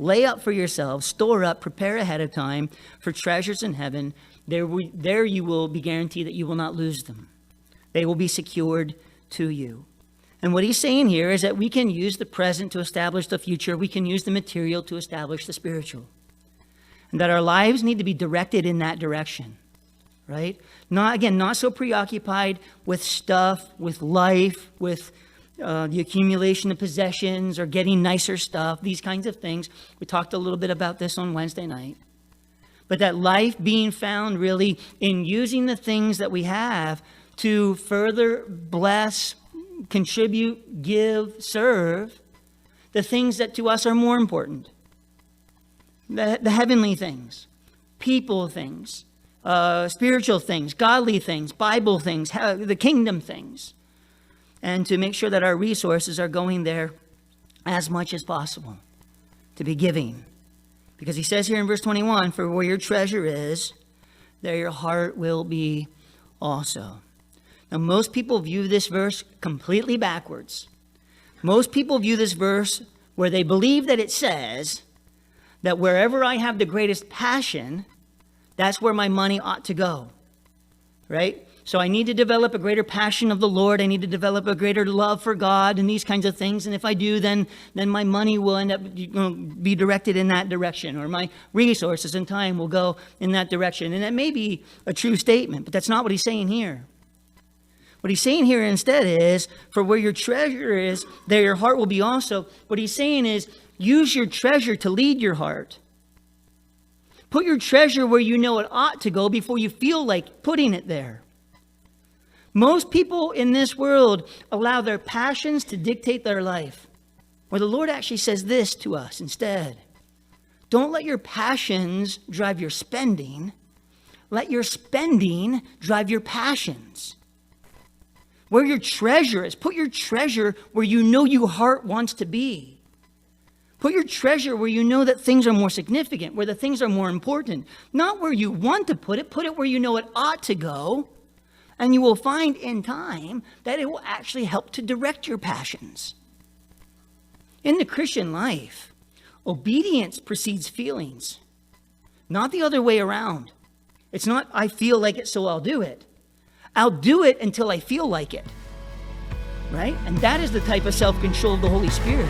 lay up for yourselves, store up, prepare ahead of time for treasures in heaven. There you will be guaranteed that you will not lose them. They will be secured to you. And what he's saying here is that we can use the present to establish the future. We can use the material to establish the spiritual. And that our lives need to be directed in that direction, right? Not so preoccupied with stuff, with life, with the accumulation of possessions or getting nicer stuff, these kinds of things. We talked a little bit about this on Wednesday night. But that life being found really in using the things that we have to further bless, contribute, give, serve the things that to us are more important. The heavenly things, people things, spiritual things, godly things, Bible things, the kingdom things. And to make sure that our resources are going there as much as possible to be giving. Because he says here in verse 21, for where your treasure is, there your heart will be also. Now, most people view this verse completely backwards. Most people view this verse where they believe that it says that wherever I have the greatest passion, that's where my money ought to go, right? So I need to develop a greater passion of the Lord. I need to develop a greater love for God and these kinds of things. And if I do, then my money will end up be directed in that direction, or my resources and time will go in that direction. And that may be a true statement, but that's not what he's saying here. What he's saying here instead is, for where your treasure is, there your heart will be also. What he's saying is, use your treasure to lead your heart. Put your treasure where you know it ought to go before you feel like putting it there. Most people in this world allow their passions to dictate their life. Where the Lord actually says this to us instead. Don't let your passions drive your spending. Let your spending drive your passions. Where your treasure is, put your treasure where you know your heart wants to be. Put your treasure where you know that things are more significant, where the things are more important. Not where you want to put it where you know it ought to go. And you will find in time that it will actually help to direct your passions. In the Christian life, obedience precedes feelings, not the other way around. It's not, I feel like it, so I'll do it. I'll do it until I feel like it, right? And that is the type of self-control of the Holy Spirit.